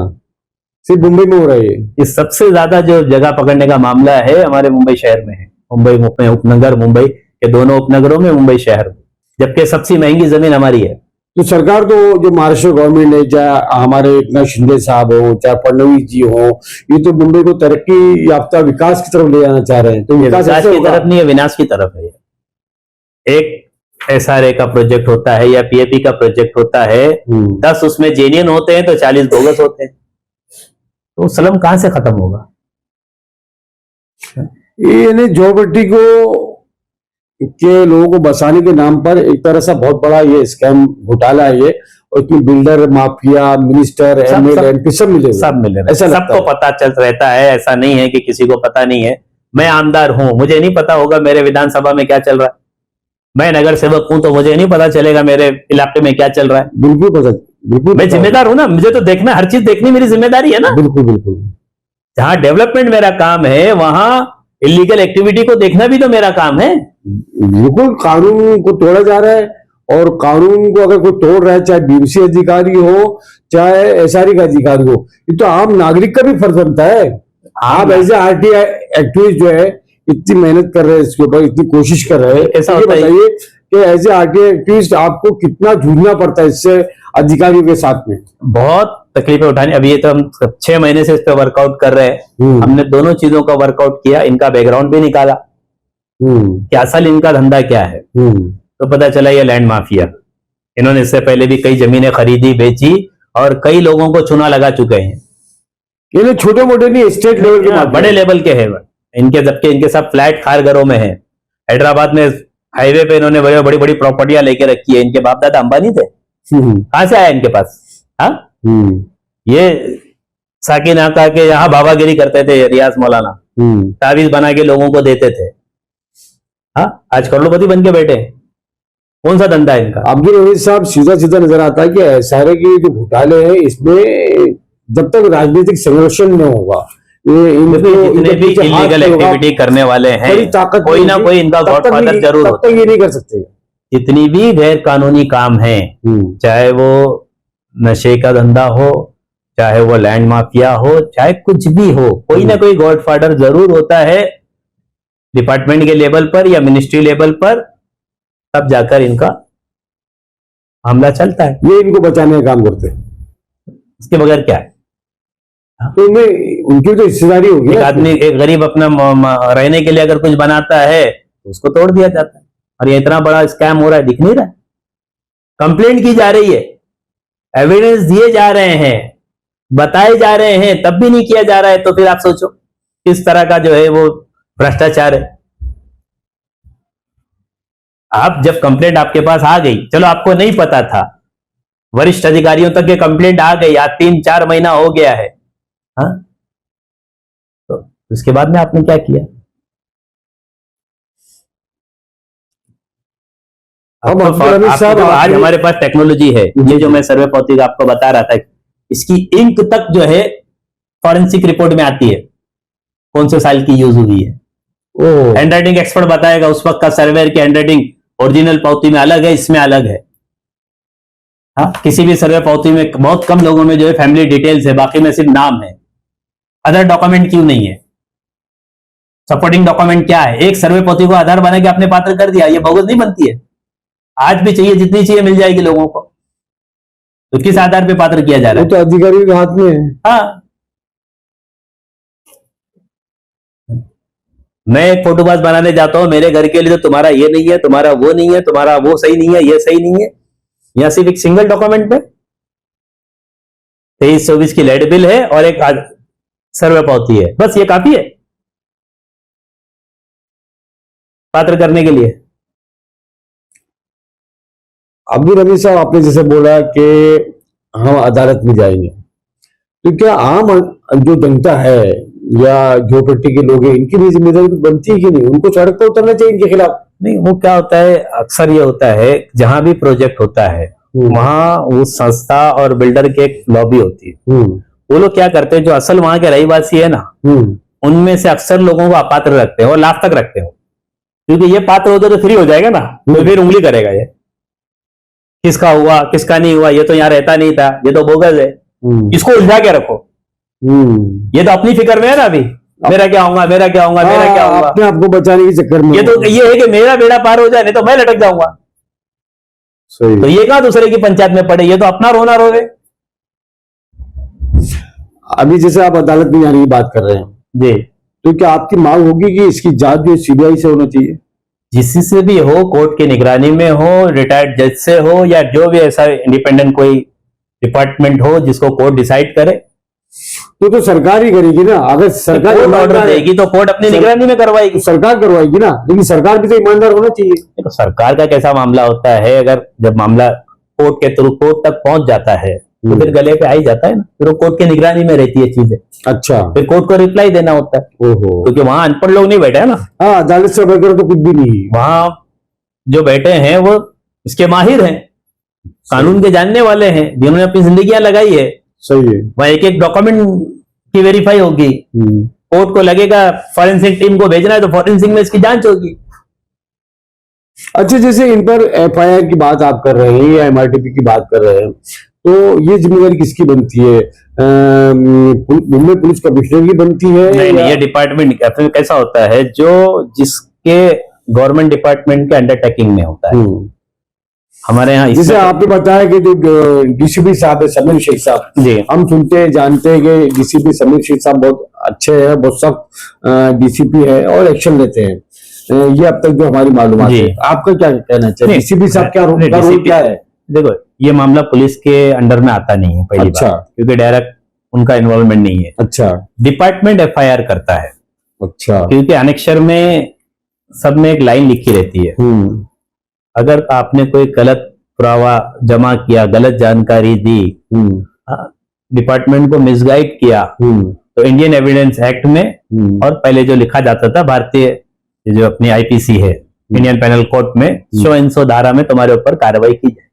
सिर्फ मुंबई में हो रहा है ये सबसे ज्यादा जो जगह पकड़ने का मामला है हमारे मुंबई शहर में है। मुंबई में उपनगर, मुंबई के दोनों उपनगरों में, मुंबई शहर में, जबकि सबसे महंगी जमीन हमारी है। तो सरकार तो जो महाराष्ट्र गवर्नमेंट है, चाहे हमारे एकनाथ शिंदे साहब हो, चाहे फडणवीस जी हो, ये तो मुंबई को तरक्की याफ्ता विकास की तरफ ले जाना चाह रहे हैं। तो विकास की तरफ नहीं है, विनाश की तरफ है। एक एसआरए का प्रोजेक्ट होता है या पीएपी का प्रोजेक्ट होता है, 10 उसमें जेन्युइन होते हैं तो 40 बोगस होते हैं, तो स्लम कहां से खत्म होगा? ये झोपड़पट्टी को के लोगों को बसाने के नाम पर एक तरह से बहुत बड़ा ये स्कैम घोटाला है ये, और इसमें builder, mafia, minister, MLA, MP सब मिले, सब मिले, ऐसा सबको पता चल रहता है। ऐसा नहीं है कि किसी को पता नहीं है। मैं आमदार हूं, मुझे नहीं पता होगा मेरे विधानसभा में क्या चल रहा है। मैं नगर सेवक हूं तो मुझे नहीं पता चलेगा मेरे इलाके में क्या चल रहा है। बिल्कुल पता, बिल्कुल मैं जिम्मेदार हूं ना, मुझे तो देखना, हर चीज देखनी मेरी जिम्मेदारी है ना। बिल्कुल बिल्कुल। जहां डेवलपमेंट मेरा काम है वहां इलीगल एक्टिविटी को देखना भी तो मेरा काम है। बिल्कुल, कानून को तोड़ा जा रहा है, और कानून को अगर कोई तोड़ रहा है, चाहे बीएमसी अधिकारी हो चाहे एसआरई का अधिकारी हो, ये तो आम नागरिक का भी फर्ज बनता है। आप एज ए आरटीआई एक्टिविस्ट जो है इतनी मेहनत कर रहे हैं इसके ऊपर, इतनी कोशिश कर रहे हैं, ऐसा ये बताइए कि एज ए आरटीआई एक्टिविस्ट आपको कितना जूझना पड़ता है इससे अधिकारियों के साथ में? बहुत तकलीफें उठानी। अभी ये तो हम 6 महीने से इस पे वर्कआउट कर रहे हैं। हमने दोनों चीजों का वर्कआउट किया, इनका बैकग्राउंड भी निकाला कि असल इनका धंधा क्या है। तो पता चला ये लैंड माफिया, इन्होंने इससे पहले भी कई जमीनें खरीदी, बेची और कई लोगों को चुना लगा चुके हैं। ये छोटे मोटे नहीं, स्टेट लेवल के, बड़े लेवल के हैं इनके, जबकि इनके सब फ्लैट खार घरों में है। हैदराबाद में हाईवे पे इन्होंने बड़ी बड़ी बड़ी प्रॉपर्टियां लेके रखी है। इनके बाप दादा अंबानी थे, कहां से आया इनके पास? हाँ, ये साकिन आका के यहाँ बाबागिरी करते थे रियाज मौलाना, तावीज बना के लोगों को देते थे। हाँ, आज करोड़पति बन के बैठे। कौन सा धंधा है इनका? अब्दुल हमीद साहब, सीधा सीधा नजर आता है कि एसआरए के जो घोटाले हैं इसमें जब तक राजनीतिक संरक्षण न होगा, जितने भी इलीगल एक्टिविटी करने वाले हैं कोई ना कोई इनका गॉडफादर जरूर होता है। ये नहीं कर सकते। जितनी भी गैर कानूनी काम है, चाहे वो नशे का धंधा हो, चाहे वो लैंड माफिया हो, चाहे कुछ भी हो, कोई ना कोई गॉडफादर जरूर होता है डिपार्टमेंट के लेवल पर या मिनिस्ट्री लेवल पर, तब जाकर इनका हमला चलता है। ये इनको बचाने का काम करते हैं, इसके बगैर क्या है? तो उनकी तो हिस्सेदारी होगी। एक आदमी, एक गरीब अपना रहने के लिए अगर कुछ बनाता है तो उसको तोड़ दिया जाता है, और ये इतना बड़ा स्कैम हो रहा है, दिख नहीं रहा है। कंप्लेंट की जा रही है, एविडेंस दिए जा रहे हैं, बताए जा रहे हैं, तब भी नहीं किया जा रहा है, तो फिर आप सोचो किस तरह का जो है वो भ्रष्टाचार है। आप जब कंप्लेंट आपके पास आ गई, चलो आपको नहीं पता था, वरिष्ठ अधिकारियों तक ये कंप्लेंट आ गई, आज 3-4 महीना हो गया है, हाँ, तो उसके बाद में आपने क्या किया? आज हमारे पास टेक्नोलॉजी है, ये जो मैं सर्वे पौती का आपको बता रहा था, इसकी इंक तक जो है फॉरेंसिक रिपोर्ट में आती है, कौन से साल की यूज हुई है। हैंडराइटिंग एक्सपर्ट बताएगा उस वक्त का सर्वेयर की हैंडराइटिंग ओरिजिनल पावती में अलग है, इसमें अलग है। हाँ, किसी भी सर्वे पावती में बहुत कम लोगों में जो है फैमिली डिटेल्स है, बाकी में सिर्फ नाम है। अदर डॉक्यूमेंट क्यों नहीं है? सपोर्टिंग डॉक्यूमेंट क्या है? एक सर्वे पावती को आधार बना के आपने पात्र कर दिया, ये बोगस नहीं बनती है। आज भी चाहिए, जितनी चाहिए मिल जाएगी लोगों को, तो किस आधार पे पात्र किया जा रहा है? तो अधिकारी के हाथ में है। हाँ, मैं एक फोटोपास बनाने जाता हूं मेरे घर के लिए, तो तुम्हारा ये नहीं है, तुम्हारा वो नहीं है, तुम्हारा वो सही नहीं है, ये सही नहीं है। यहां सिर्फ एक सिंगल डॉक्यूमेंट में 23-24 की लाइट बिल है और एक सर्वे पावती है, बस ये काफी है पात्र करने के लिए। अब्दुल हमीद साहब, आपने जैसे बोला कि हम अदालत में जाएंगे, तो क्या आम जो जनता है या झोपड़पट्टी के लोग हैं, इनकी भी जिम्मेदारी बनती है कि नहीं? उनको सड़क पर उतरना चाहिए इनके खिलाफ? नहीं, वो क्या होता है, अक्सर ये होता है जहां भी प्रोजेक्ट होता है वहां वो संस्था और बिल्डर के एक लॉबी होती है। वो लोग क्या करते हैं, जो असल वहां के रहीवासी है ना, उनमें से अक्सर लोगों को अपात्र रखते हैं और लाख तक रखते हो, क्योंकि ये पात्र होता तो फ्री हो जाएगा ना, तो फिर उंगली करेगा ये किसका हुआ किसका नहीं हुआ, ये तो यहाँ रहता नहीं था, ये तो बोगस है, इसको उलझा के रखो। ये तो अपनी फिक्र में है ना, अभी मेरा क्या होगा, मेरा क्या होगा, मेरा क्या होगा, अपने आपको बचाने के चक्कर में। ये तो ये है कि मेरा बेड़ा पार हो जाए, नहीं तो मैं लटक जाऊंगा। तो ये कहां दूसरे की पंचायत में पड़े, ये तो अपना रोना रोवे। अभी जैसे आप अदालत में जाने की बात कर रहे हैं जी, तो क्या आपकी मांग होगी कि इसकी जांच जो सीबीआई से होना चाहिए? जिससे भी हो, कोर्ट की निगरानी में हो, रिटायर्ड जज से हो, या जो भी ऐसा इंडिपेंडेंट कोई डिपार्टमेंट हो जिसको कोर्ट डिसाइड करे, तो सरकार ही करेगी ना। अगर सरकार कोर्ट ऑर्डर ईमानदार है, देगी तो कोर्ट अपनी निगरानी में करवाएगी। तो सरकार करवाएगी ना, लेकिन सरकार भी तो ईमानदार होना चाहिए। तो सरकार का कैसा मामला होता है, अगर जब मामला कोर्ट के थ्रू कोर्ट तक पहुंच जाता है तो फिर गले पे आ ही जाता है ना, फिर वो कोर्ट की निगरानी में रहती है चीजें। अच्छा, फिर कोर्ट को रिप्लाई देना होता है, ओहो, क्योंकि वहां अनपढ़ लोग नहीं बैठे हैं ना, हाँ, अदालत से वगैरह तो कुछ भी नहीं। वहां जो बैठे हैं वो इसके माहिर हैं, कानून के जानने वाले हैं, जिन्होंने अपनी जिंदगियां लगाई है। सही है। वहां एक एक डॉक्यूमेंट की वेरीफाई होगी, कोर्ट को लगेगा फॉरेंसिक टीम को भेजना है तो फॉरेंसिक में इसकी जांच होगी। अच्छा, जैसे इन पर एफआईआर की बात आप कर रहे हैं या एमआरटीपी की बात कर रहे हैं, तो ये जिम्मेदारी किसकी बनती है? मुंबई पुलिस कमिश्नर की बनती है? नहीं, ये डिपार्टमेंट कैसा होता है, जो जिसके गवर्नमेंट डिपार्टमेंट के अंडरटेकिंग में होता है। हमारे यहाँ जैसे आपने बताया कि जो डीसीपी साहब है, समीर शेख साहब जी, हम सुनते हैं, जानते हैं कि डीसीपी समीर शेख साहब बहुत अच्छे हैं, बहुत सख्त डीसीपी है और एक्शन लेते हैं। ये अब तक जो हमारी मालूमात है। आपका क्या कहना चाहिए? डीसीपी साहब क्या रोल क्या है? देखो, ये मामला पुलिस के अंडर में आता नहीं है, पहली बात, क्योंकि डायरेक्ट उनका इन्वॉल्वमेंट नहीं है। अच्छा, डिपार्टमेंट एफआईआर करता है। अच्छा, क्योंकि अनेक्षर में सब में एक लाइन लिखी रहती है, अगर आपने कोई गलत पुरावा जमा किया, गलत जानकारी दी, डिपार्टमेंट को मिसगाइड किया, तो इंडियन एविडेंस एक्ट में और पहले जो लिखा जाता था भारतीय जो अपनी आईपीसी है, इंडियन पेनल कोड में, 100 धारा में तुम्हारे ऊपर कार्रवाई की जाए।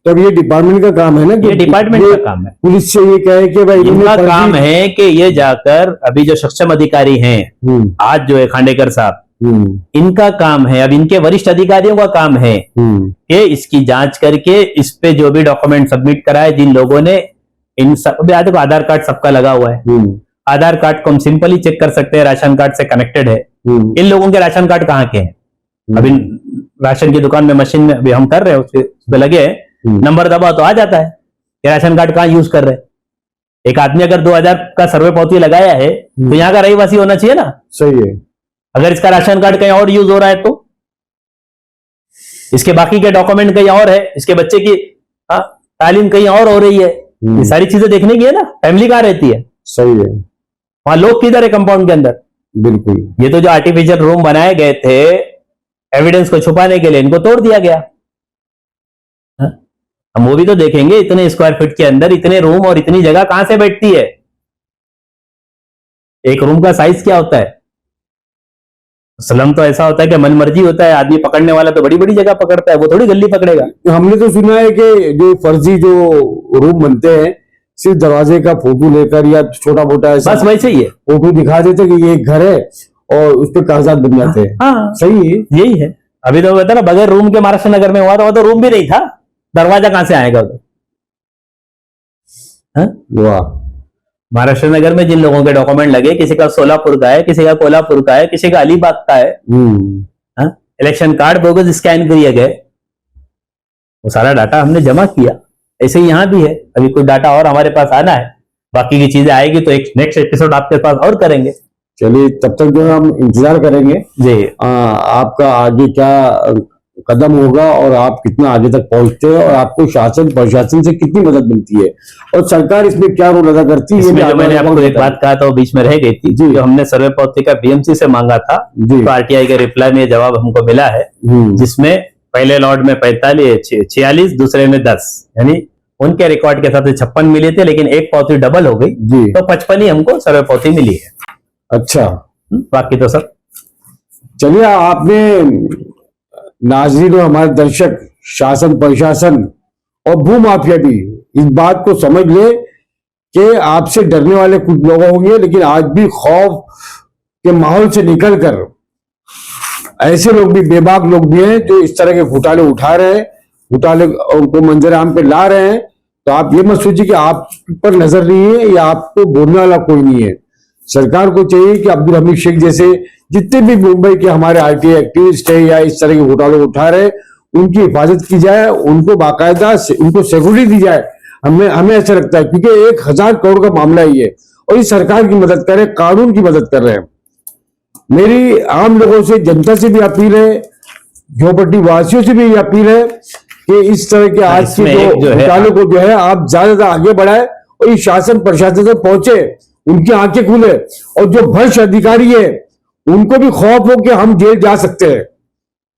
तो अब ये डिपार्टमेंट का काम है ना, ये डिपार्टमेंट का काम है। पुलिस से ये कहे कि भाई इनका काम है कि ये जाकर अभी जो सक्षम अधिकारी हैं, आज जो है खांडेकर साहब, इनका काम है, अब इनके वरिष्ठ अधिकारियों का काम है कि इसकी जांच करके इस पे जो भी डॉक्यूमेंट सबमिट कराए, जिन लोगों ने इन सब, देखो आधार कार्ड सबका लगा हुआ है, आधार कार्ड को हम सिंपली चेक कर सकते हैं, राशन कार्ड से कनेक्टेड है। इन लोगों के राशन कार्ड कहाँ के हैं? अभी राशन की दुकान में मशीन में अभी हम कर रहे हैं, उस पे लगे हैं, नंबर दबा तो आ जाता है कि राशन कार्ड कहाँ यूज कर रहे हैं। एक आदमी अगर 2000 का सर्वे पावती लगाया है तो यहाँ का रहीवासी होना चाहिए ना। सही है। अगर इसका राशन कार्ड कहीं और यूज हो रहा है तो इसके बाकी के डॉक्यूमेंट कहीं और है, इसके बच्चे की तालीम कहीं और हो रही है, ये सारी चीजें देखने की है ना। फैमिली कहाँ रहती है? सही है। वहां लोग किधर है कंपाउंड के अंदर? बिल्कुल। ये तो जो आर्टिफिशियल रूम बनाए गए थे एविडेंस को छुपाने के लिए, इनको तोड़ दिया गया। हम वो भी तो देखेंगे, इतने स्क्वायर फीट के अंदर इतने रूम और इतनी जगह कहां से बैठती है? एक रूम का साइज क्या होता है? स्लम तो ऐसा होता है कि मनमर्जी होता है, आदमी पकड़ने वाला तो बड़ी बड़ी जगह पकड़ता है, वो थोड़ी गली पकड़ेगा। हमने तो सुना है कि जो फर्जी जो रूम बनते हैं, सिर्फ दरवाजे का फोटो लेकर या छोटा मोटा ऐसा बस वैसे ही है, फोटो दिखा देते कि ये एक घर है और उस पर कागजात बन जाते हैं। हाँ, सही है, यही है। अभी तो बता ना, बगैर रूम के महाराष्ट्र नगर में हुआ था, वो तो रूम भी नहीं था, दरवाजा कहां से आएगा उधर? वाह। महाराष्ट्र नगर में जिन लोगों के डॉक्यूमेंट लगे, किसी का सोलापुर का है, किसी का कोल्हापुर का है, किसी का अलीबाग का है, इलेक्शन कार्ड बोगस स्कैन किए गए, वो सारा डाटा हमने जमा किया। ऐसे ही यहाँ भी है, अभी कोई डाटा और हमारे पास आना है, बाकी की चीजें आएगी तो एक नेक्स्ट एपिसोड आपके पास और करेंगे। चलिए, तब तक जो है हम इंतजार करेंगे जी आपका आगे क्या कदम होगा और आप कितना आगे तक पहुंचते हैं और आपको शासन प्रशासन से कितनी मदद मिलती है और सरकार इसमें क्या रोल अदा करती है। इसमें जो मैंने आपको एक बात कहा था वो बीच में रह गई थी, जो हमने सर्वे पावती का बीएमसी से मांगा था, तो आरटीआई के रिप्लाई में जवाब हमको मिला है, जिसमें पहले लॉट में 46, दूसरे में 10, यानी उनके रिकॉर्ड के साथ 56 मिले थे, लेकिन एक पावती डबल हो गई तो 55 ही हमको सर्वे पावती मिली है। अच्छा, बाकी तो सर चलिए, आपने नाज़रीन और हमारे दर्शक, शासन प्रशासन और भूमाफिया भी इस बात को समझ ले कि आपसे डरने वाले कुछ लोग होंगे, लेकिन आज भी खौफ के माहौल से निकलकर ऐसे लोग भी, बेबाक लोग भी हैं जो इस तरह के घोटाले उठा रहे हैं, घोटाले को मंजर आम पे ला रहे हैं। तो आप ये मत सोचिए कि आप पर नजर नहीं है या आपको बोलने वाला कोई नहीं है। सरकार को चाहिए कि अब्दुल हमीद शेख जैसे जितने भी मुंबई के हमारे आरटीआई एक्टिविस्ट है या इस तरह के घोटाले उठा रहे, उनकी हिफाजत की जाए, उनको बाकायदा उनको सिक्योरिटी दी जाए। हमें ऐसा लगता है, क्योंकि 1000 करोड़ का मामला ही है और ये सरकार की मदद कर रहे हैं, कानून की मदद कर रहे हैं। मेरी आम लोगों से, जनता से भी अपील है, झोपड़ी वासियों से भी ये अपील है कि इस तरह के आज के इसमें एक जो जो है- घोटालों को जो है आप ज्यादा आगे बढ़ाए और ये शासन प्रशासन तक पहुंचे, उनकी आंखें खुले, और जो भ्रष्ट अधिकारी है उनको भी खौफ हो कि हम जेल जा सकते हैं,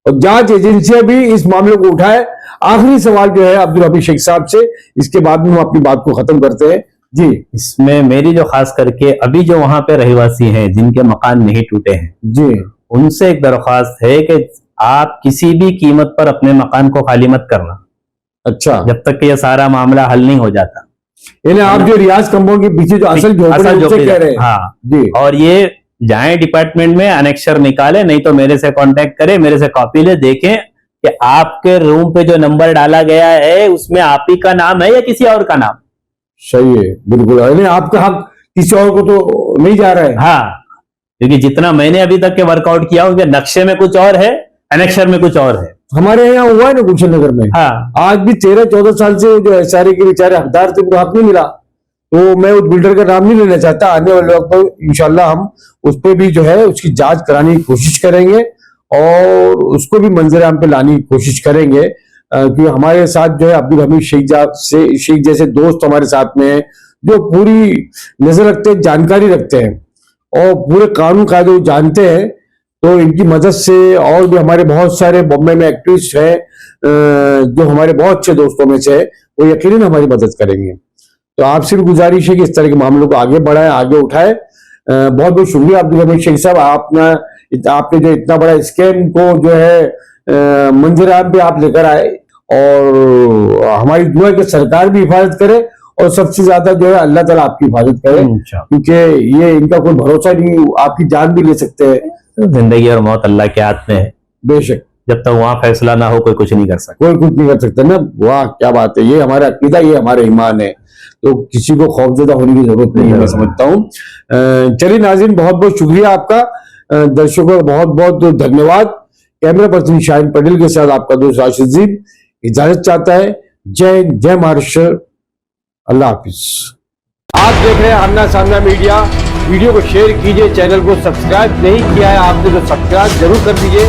और जांच एजेंसियां भी इस मामले को उठाए। आखिरी सवाल जो है अब्दुल हमीद शेख साहब से, इसके बाद में हम अपनी बात को खत्म करते हैं जी। इसमें मेरी जो खास करके अभी जो वहां पे रहवासी हैं जिनके मकान नहीं टूटे हैं, जी उनसे एक दरख्वास्त है कि आप किसी भी कीमत पर अपने मकान को खाली मत करना, अच्छा, जब तक कि ये सारा मामला हल नहीं हो जाता। यानी आप जो रियाज कंपाउंड के पीछे जो असल झोपड़ी है, उससे कह रहे हैं। हाँ जी, और ये जाए डिपार्टमेंट में अनेक्शर निकाले, नहीं तो मेरे से कांटेक्ट करे, मेरे से कॉपी ले, देखें कि आपके रूम पे जो नंबर डाला गया है उसमें आप ही का नाम है या किसी और का नाम। सही है, बिल्कुल। यानी आपका हक किसी और को तो नहीं जा रहा है। हाँ, क्योंकि जितना मैंने अभी तक के वर्कआउट किया उनके नक्शे में कुछ और है, अनेक्शर में कुछ और है। हमारे यहाँ हुआ है ना गुलशन नगर में, हाँ, आज भी 13-14 साल से जो एसआरए के बेचारे हकदार थे उनको हक नहीं मिला। तो मैं उस बिल्डर का नाम नहीं लेना चाहता, आने वाले वक्त पर इंशाल्लाह हम उस पर भी जो है उसकी जांच कराने की कोशिश करेंगे और उसको भी मंजर आम पे लाने की कोशिश करेंगे, क्योंकि हमारे साथ जो है अब्दुल हमीद शेख जैसे दोस्त हमारे साथ में हैं, जो पूरी नजर रखते हैं, जानकारी रखते हैं और पूरे कानून कायदे को जानते हैं। तो इनकी मदद से, और भी हमारे बहुत सारे बॉम्बे में एक्टिविस्ट हैं जो हमारे बहुत अच्छे दोस्तों में से है, वो यकीनन हमारी मदद करेंगे। तो आपसे भी गुजारिश है कि इस तरह के मामलों को आगे बढ़ाएं, आगे उठाएं। बहुत बहुत शुक्रिया अब्दुल हमीद शेख साहब, आपने जो इतना बड़ा स्कैम को जो है मंजराम पे आप लेकर आए, और हमारी दुआ है कि सरकार भी हिफाजत करे और सबसे ज्यादा जो है अल्लाह ताला आपकी हिफाजत करे, क्योंकि ये इनका कोई भरोसा नहीं, आपकी जान भी ले सकते हैं। जिंदगी और मौत अल्लाह के हाथ में है, बेशक, जब तक वहां फैसला ना हो कोई कुछ नहीं कर सकता। कोई कुछ नहीं कर सकता ना। वाह क्या बात है, ये हमारा अकीदा, ये हमारा ईमान है, तो किसी को खौफजदा होने की जरूरत नहीं है, मैं समझता हूँ। चलिए नाज़रीन, बहुत बहुत शुक्रिया आपका, दर्शकों का बहुत बहुत धन्यवाद। कैमरा पर्सन शाहिन पटेल के साथ आपका दोस्त राशिद इजाजत चाहता है। जय जय महाराष्ट्र, अल्लाह हाफिज। आप देख रहे हैं आमना सामना मीडिया। वीडियो को शेयर कीजिए, चैनल को सब्सक्राइब नहीं किया है आपने तो सब्सक्राइब जरूर कर दीजिए